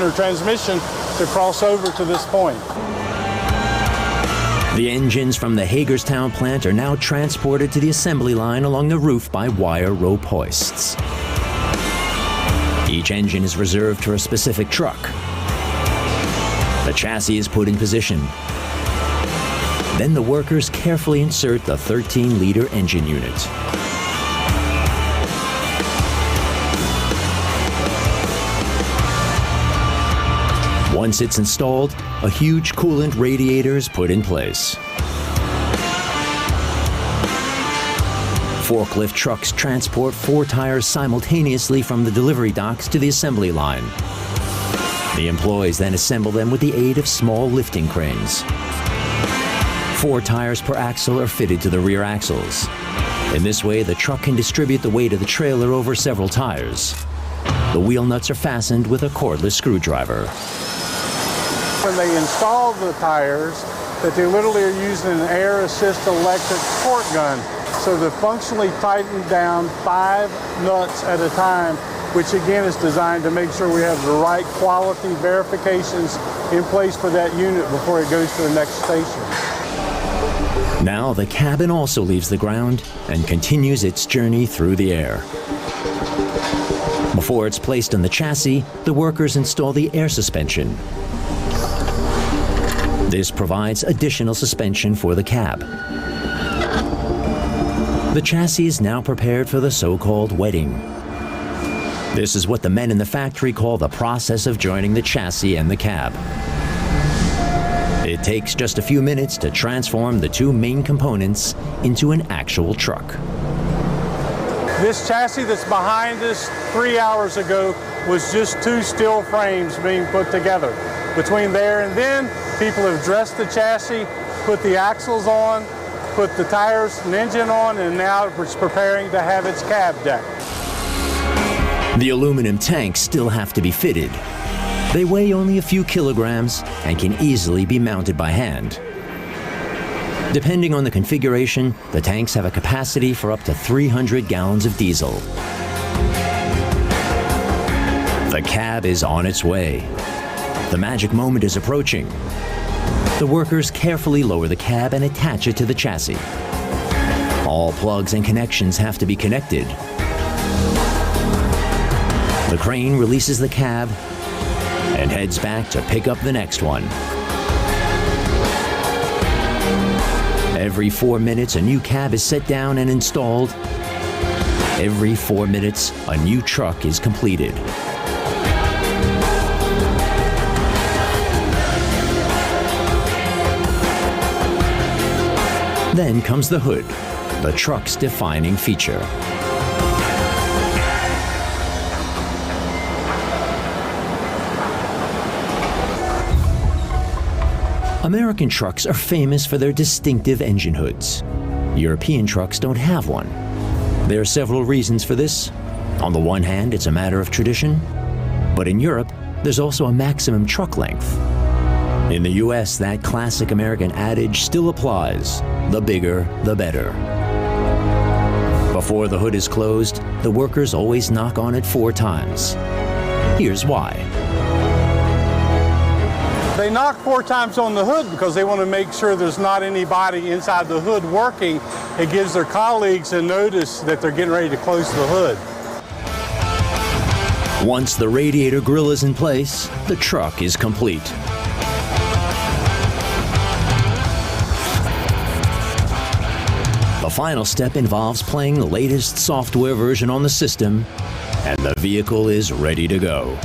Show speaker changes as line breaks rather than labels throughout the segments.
or transmission to cross over to this point.
The engines from the Hagerstown plant are now transported to the assembly line along the roof by wire rope hoists. Each engine is reserved for a specific truck. The chassis is put in position. Then the workers carefully insert the 13-liter engine unit. Once it's installed, a huge coolant radiator is put in place. Forklift trucks transport 4 tires simultaneously from the delivery docks to the assembly line. The employees then assemble them with the aid of small lifting cranes. 4 tires per axle are fitted to the rear axles. In this way, the truck can distribute the weight of the trailer over several tires. The wheel nuts are fastened with a cordless screwdriver.
When they install the tires, that they literally are using an air assist electric torque gun. So they functionally tighten down 5 nuts at a time, which again is designed to make sure we have the right quality verifications in place for that unit before it goes to the next station.
Now the cabin also leaves the ground and continues its journey through the air. Before it's placed on the chassis, the workers install the air suspension. This provides additional suspension for the cab. The chassis is now prepared for the so-called wetting. This is what the men in the factory call the process of joining the chassis and the cab. It takes just a few minutes to transform the 2 main components into an actual truck.
This chassis that's behind us 3 hours ago was just 2 steel frames being put together. Between there and then, people have dressed the chassis, put the axles on, put the tires and engine on, and now it's preparing to have its cab deck.
The aluminum tanks still have to be fitted. They weigh only a few kilograms and can easily be mounted by hand. Depending on the configuration, the tanks have a capacity for up to 300 gallons of diesel. The cab is on its way. The magic moment is approaching. The workers carefully lower the cab and attach it to the chassis. All plugs and connections have to be connected. The crane releases the cab and heads back to pick up the next one. Every 4 minutes, a new cab is set down and installed. Every 4 minutes, a new truck is completed. Then comes the hood, the truck's defining feature. American trucks are famous for their distinctive engine hoods. European trucks don't have one. There are several reasons for this. On the one hand, it's a matter of tradition, but in Europe, there's also a maximum truck length. In the US, that classic American adage still applies: the bigger, the better. Before the hood is closed, the workers always knock on it 4 times. Here's why.
They knock 4 times on the hood because they want to make sure there's not anybody inside the hood working. It gives their colleagues a notice that they're getting ready to close the hood.
Once the radiator grill is in place, the truck is complete. The final step involves playing the latest software version on the system, and the vehicle is ready to go.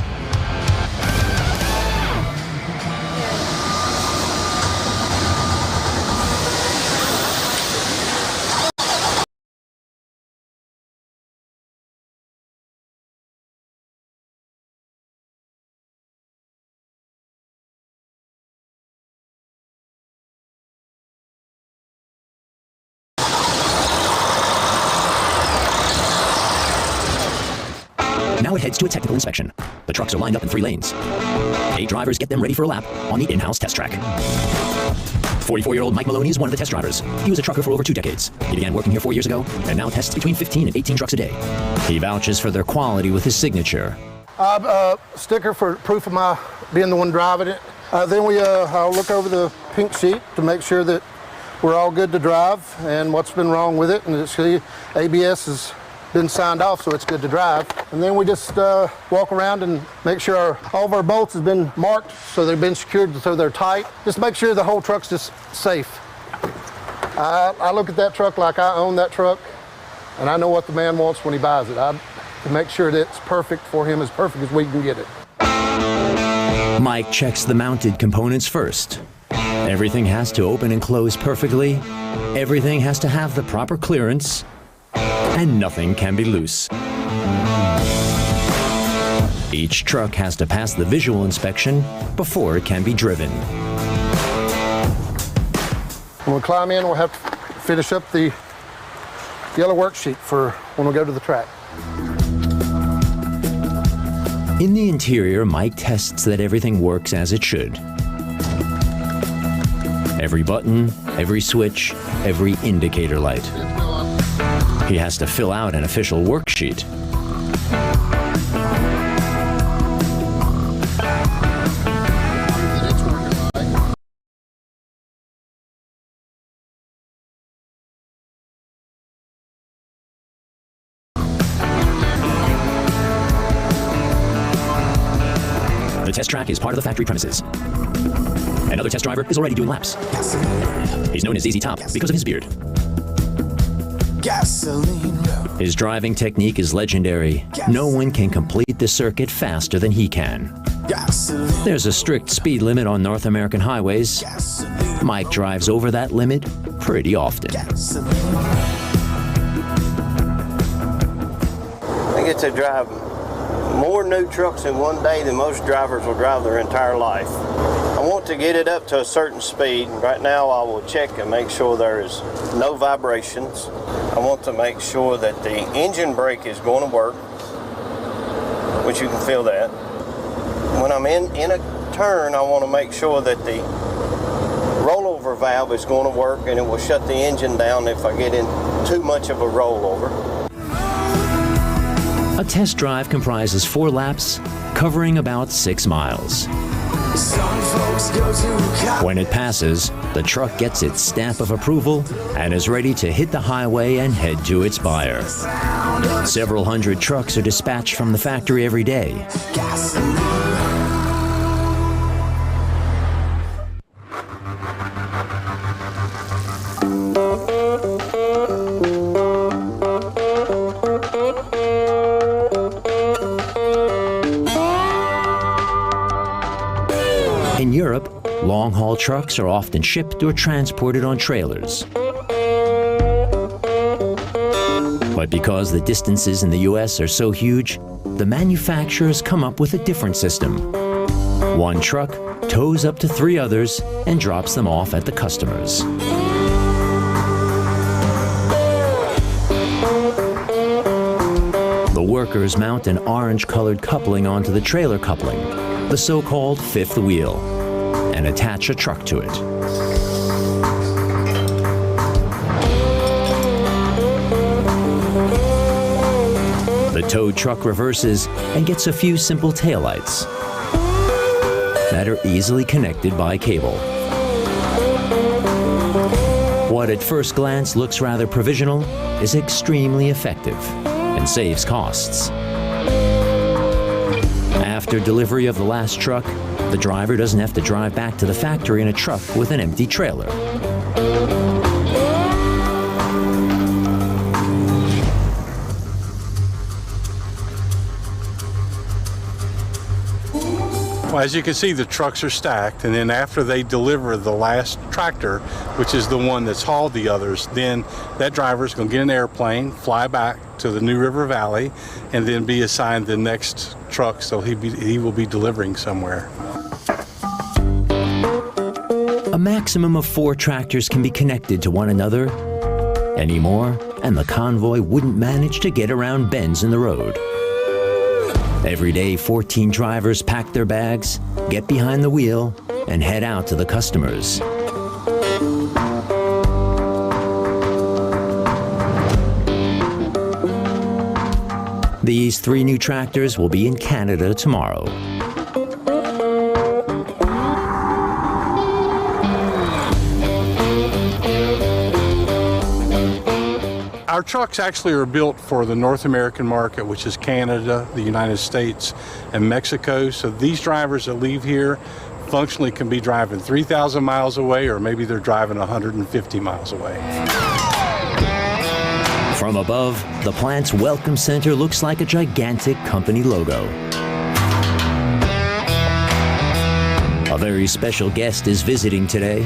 Now it heads to a technical inspection. The trucks are lined up in 3 lanes. 8 drivers get them ready for a lap on the in-house test track. 44-year-old Mike Maloney is one of the test drivers. He was a trucker for over 2 decades. He began working here 4 years ago and now tests between 15 and 18 trucks a day. He vouches for their quality with his signature.
Sticker for proof of my being the one driving it. Then I'll look over the pink sheet to make sure that we're all good to drive and what's been wrong with it, and it's ABS has been signed off, so it's good to drive. And then we just walk around and make sure all of our bolts have been marked so they've been secured so they're tight. Just make sure the whole truck's just safe. I look at that truck like I own that truck, and I know what the man wants when he buys it. I make sure that it's perfect for him, as perfect as we can get it.
Mike checks the mounted components first. Everything has to open and close perfectly. Everything has to have the proper clearance. And nothing can be loose. Each truck has to pass the visual inspection before it can be driven.
When we climb in, we'll have to finish up the yellow worksheet for when we go to the track.
In the interior, Mike tests that everything works as it should. Every button, every switch, every indicator light. He has to fill out an official worksheet. The test track is part of the factory premises. Another test driver is already doing laps. He's known as ZZ Top because of his beard. His driving technique is legendary. No one can complete the circuit faster than he can. There's a strict speed limit on North American highways. Mike drives over that limit pretty often.
I get to drive more new trucks in one day than most drivers will drive their entire life. I want to get it up to a certain speed. Right now I will check and make sure there is no vibrations. I want to make sure that the engine brake is going to work, which you can feel that. When I'm in a turn, I want to make sure that the rollover valve is going to work and it will shut the engine down if I get in too much of a rollover.
A test drive comprises 4 laps, covering about 6 miles. When it passes, the truck gets its stamp of approval and is ready to hit the highway and head to its buyer. Several hundred trucks are dispatched from the factory every day. In Europe, long-haul trucks are often shipped or transported on trailers. But because the distances in the US are so huge, the manufacturers come up with a different system. One truck tows up to 3 others and drops them off at the customers. The workers mount an orange-colored coupling onto the trailer coupling, the so-called 5th wheel, and attach a truck to it. The towed truck reverses and gets a few simple taillights that are easily connected by cable. What at first glance looks rather provisional is extremely effective and saves costs. After delivery of the last truck, the driver doesn't have to drive back to the factory in a truck with an empty trailer.
Well, as you can see, the trucks are stacked, and then after they deliver the last tractor, which is the one that's hauled the others, then that driver is going to get an airplane, fly back to the New River Valley, and then be assigned the next truck, so he will be delivering somewhere.
A maximum of 4 tractors can be connected to one another. Any more, and the convoy wouldn't manage to get around bends in the road. Every day, 14 drivers pack their bags, get behind the wheel, and head out to the customers. These 3 new tractors will be in Canada tomorrow.
Our trucks actually are built for the North American market, which is Canada, the United States, and Mexico. So these drivers that leave here functionally can be driving 3,000 miles away, or maybe they're driving 150 miles away.
From above, the plant's welcome center looks like a gigantic company logo. A very special guest is visiting today.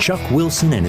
Chuck Wilson and his